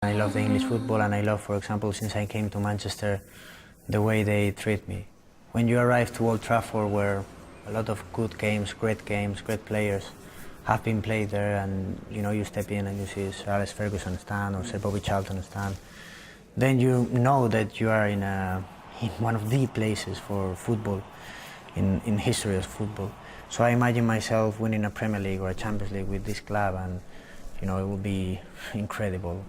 I love the English football, and I love, for example, since I came to Manchester, the way they treat me. When you arrive to Old Trafford, where a lot of good games, great players have been played there, and you step in and you see Sir Alex Ferguson stand or Sir Bobby Charlton stand, then you know that you are in one of the places for football, in history of football. So I imagine myself winning a Premier League or a Champions League with this club, and it will be incredible.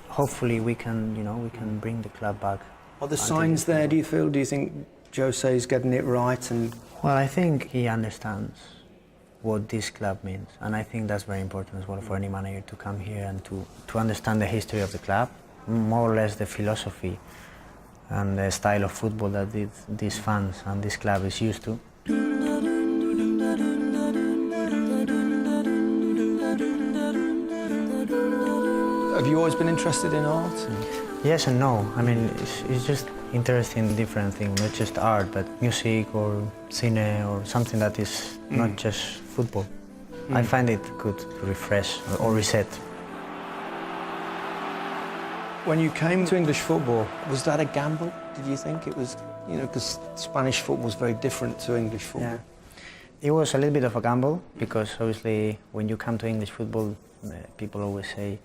Hopefully we can bring the club back. Are the signs there, do you feel? Do you think Jose is getting it right? Well, I think he understands what this club means, and I think that's very important as well for any manager to come here and to understand the history of the club, more or less the philosophy and the style of football that these fans and this club is used to. Have you always been interested in art? Yes and no. I mean, it's just interesting, different things, not just art, but music or cine or something that is not just football. I find it good to refresh or reset. When you came to English football, was that a gamble, did you think? It was, because Spanish football was very different to English football. Yeah. It was a little bit of a gamble, because obviously when you come to English football, people always say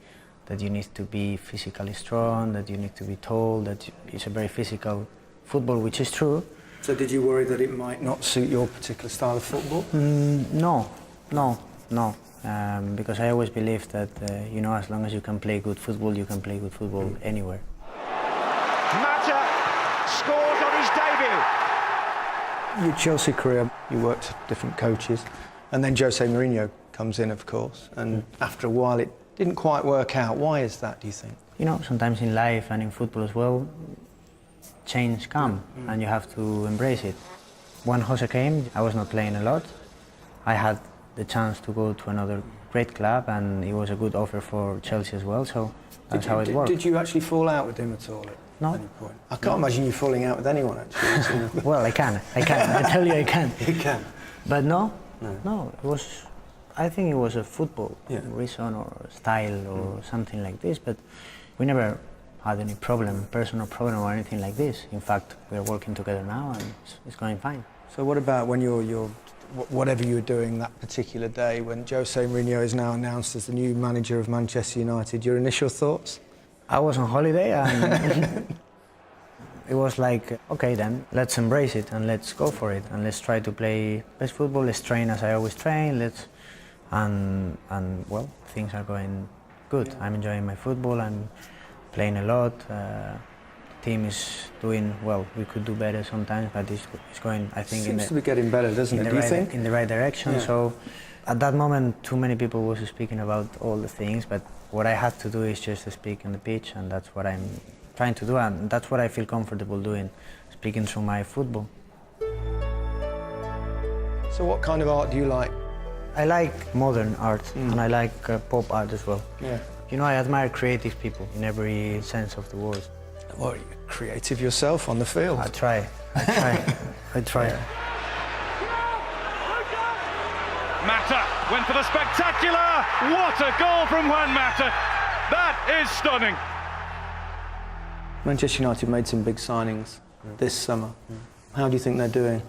that you need to be physically strong, that you need to be tall, that it's a very physical football, which is true. So did you worry that it might not suit your particular style of football? No. Because I always believe that, as long as you can play good football, you can play good football anywhere. Mata scores on his debut. Your Chelsea career, you worked with different coaches, and then Jose Mourinho comes in, of course, and after a while it didn't quite work out. Why is that, do you think? Sometimes in life and in football as well, change comes and you have to embrace it. When Jose came, I was not playing a lot. I had the chance to go to another great club, and it was a good offer for Chelsea as well, so that's how it worked. Did you actually fall out with him at all at any point? I can't imagine you falling out with anyone, actually. Well, I can. I tell you I can. You can? But no, I think it was a football reason or style or something like this, but we never had any personal problem or anything like this. In fact, we're working together now and it's going fine. So what about when you're whatever you were doing that particular day, when Jose Mourinho is now announced as the new manager of Manchester United, your initial thoughts? I was on holiday and it was like, okay then, let's embrace it and let's go for it and let's try to play best football, let's train as I always train, and well, things are going good. I'm enjoying my football, I'm playing a lot. Team is doing well. We could do better sometimes, but it's going, I think, seems to be getting better, doesn't it? Do you think? In the right direction. Yeah. So at that moment, too many people was speaking about all the things, but what I had to do is just to speak on the pitch, and that's what I'm trying to do, and that's what I feel comfortable doing, speaking through my football. So what kind of art do you like? I like modern art, and I like pop art as well. Yeah. I admire creative people in every sense of the word. Well, you're creative yourself on the field. I try. Yeah. Mata went for the spectacular. What a goal from Juan Mata. That is stunning. Manchester United made some big signings this summer. How do you think they're doing?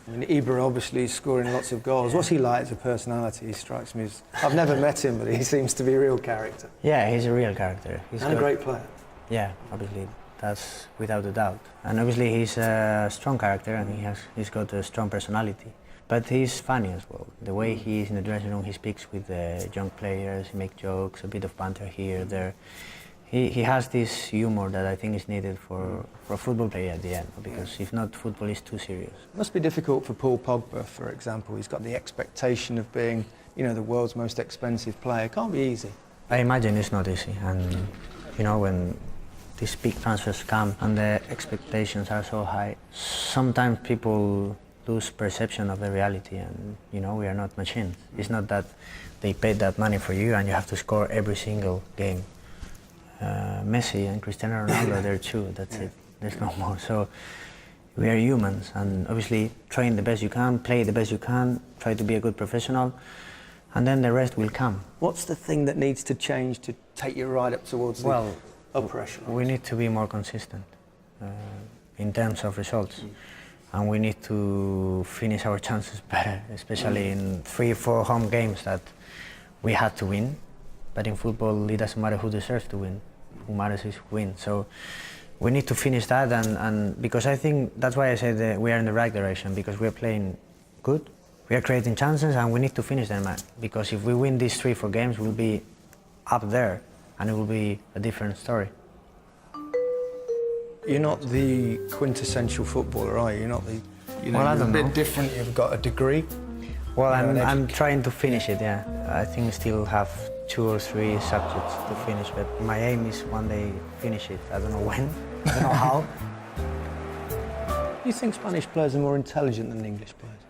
I mean, Ibra obviously is scoring lots of goals. What's he like as a personality? He strikes me as... I've never met him, but he seems to be a real character. Yeah, he's a real character. He's a great player. Yeah, obviously, that's without a doubt. And obviously he's a strong character and he's got a strong personality. But he's funny as well. The way he is in the dressing room, he speaks with the young players, he makes jokes, a bit of banter here, there. He has this humor that I think is needed for a football player at the end, because if not, football is too serious. It must be difficult for Paul Pogba, for example. He's got the expectation of being, the world's most expensive player. It can't be easy. I imagine it's not easy, and when these big transfers come and the expectations are so high, sometimes people lose perception of the reality, and we are not machines. It's not that they paid that money for you and you have to score every single game. Messi and Cristiano Ronaldo, they're two, that's it. There's no more. So we are humans, and obviously train the best you can, play the best you can, try to be a good professional, and then the rest will come. What's the thing that needs to change to take you right up towards the upper echelon? We need to be more consistent in terms of results. And we need to finish our chances better, especially in 3-4 home games that we had to win. But in football, it doesn't matter who deserves to win. Who matters is who wins. So we need to finish that, and because I think that's why I said that we are in the right direction, because we are playing good, we are creating chances, and we need to finish them. Because if we win these 3-4 games, we'll be up there, and it will be a different story. You're not the quintessential footballer, are you? You're not the. Well, I don't you're a know. bit different. You've got a degree. Well, I'm trying to finish it. Yeah, I think I still have 2 or 3 subjects to finish, but my aim is one day finish it. I don't know when. I don't know how. Do you think Spanish players are more intelligent than English players?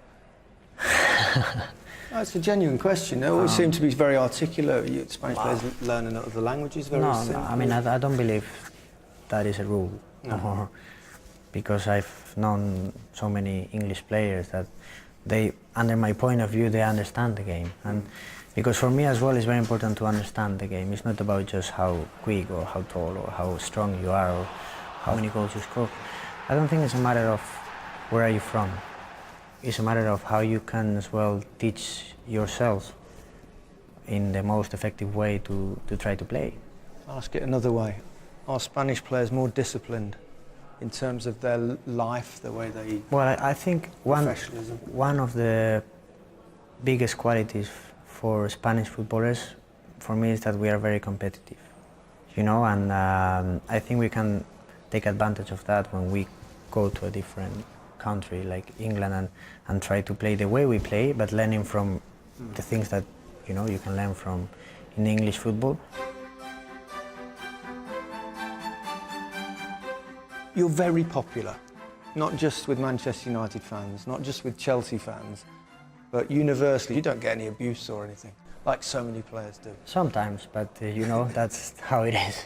That's a genuine question. They always seem to be very articulate. Spanish players learning other languages very simple. I mean, I don't believe that is a rule. No. Because I've known so many English players that they, under my point of view, they understand the game. And because for me as well, it's very important to understand the game. It's not about just how quick or how tall or how strong you are or how many goals you score. I don't think it's a matter of where are you from. It's a matter of how you can as well teach yourself in the most effective way to try to play. I'll ask it another way. Are Spanish players more disciplined in terms of their life, the way they... Well, I think one of the biggest qualities for Spanish footballers, for me, is that we are very competitive, you know, and I think we can take advantage of that when we go to a different country like England and try to play the way we play, but learning from the things that, you know, you can learn from in English football. You're very popular, not just with Manchester United fans, not just with Chelsea fans, but universally. You don't get any abuse or anything, like so many players do. Sometimes, but you know, that's how it is.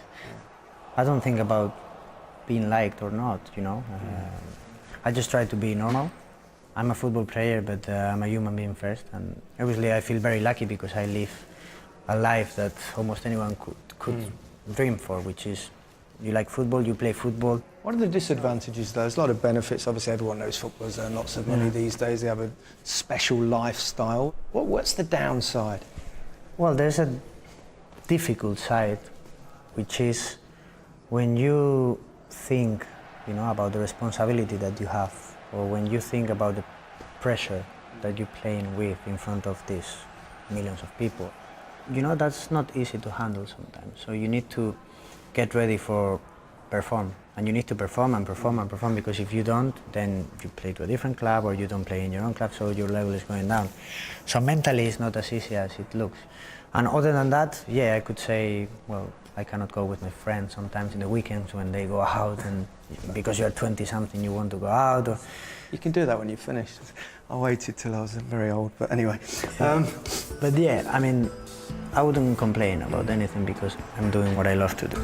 I don't think about being liked or not, you know. I just try to be normal. I'm a football player, but I'm a human being first, and obviously I feel very lucky because I live a life that almost anyone could dream for, which is you like football, you play football. What are the disadvantages though? There's a lot of benefits. Obviously everyone knows footballers earn lots of money these days. They have a special lifestyle. What's the downside? Well, there's a difficult side, which is when you think, you know, about the responsibility that you have, or when you think about the pressure that you're playing with in front of these millions of people. You know, that's not easy to handle sometimes. So you need to get ready for perform, and you need to perform and perform and perform, because if you don't, then you play to a different club or you don't play in your own club, so your level is going down. So mentally it's not as easy as it looks. And other than that, yeah, I could say, well, I cannot go with my friends sometimes in the weekends when they go out, and because you're 20-something you want to go out. Or... You can do that when you're finished. I waited till I was very old, but anyway. But yeah, I mean, I wouldn't complain about anything because I'm doing what I love to do.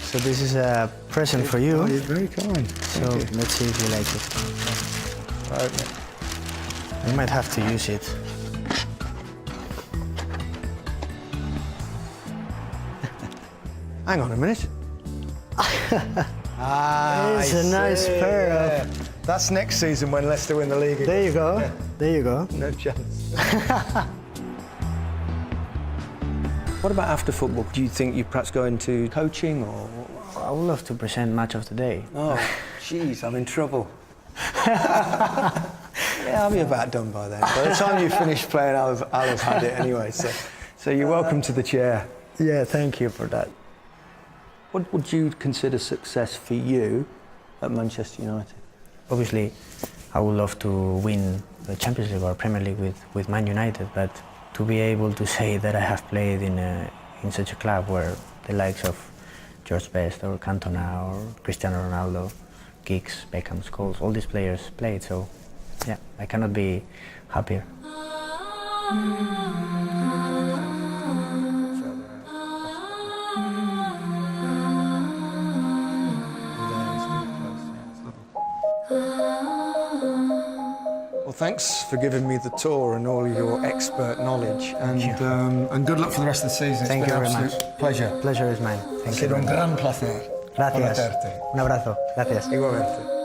So this is a present for you. Oh, you're very kind. So let's see if you like it. Right. You might have to use it. Hang on a minute. It's a nice pair of... That's next season when Leicester win the league again. There you go. Yeah. There you go. No chance. What about after football? Do you think you perhaps go into coaching or...? I would love to present match of the day. Oh, jeez, I'm in trouble. Yeah, I'll be about done by then. By the time you finish playing, I'll have had it anyway. So you're welcome to the chair. Yeah, thank you for that. What would you consider success for you at Manchester United? Obviously, I would love to win the Champions League or Premier League with Man United, but to be able to say that I have played in such a club where the likes of George Best or Cantona or Cristiano Ronaldo, Giggs, Beckham, Scholes, all these players played, so yeah, I cannot be happier. Well, Well, thanks for giving me the tour and all your expert knowledge, and good luck for the rest of the season. Thank It's you been very an much. absolute pleasure. Pleasure is mine. Ha Thank you. sido un gran placer Gracias. conocerte. Un abrazo. Gracias. Igualmente.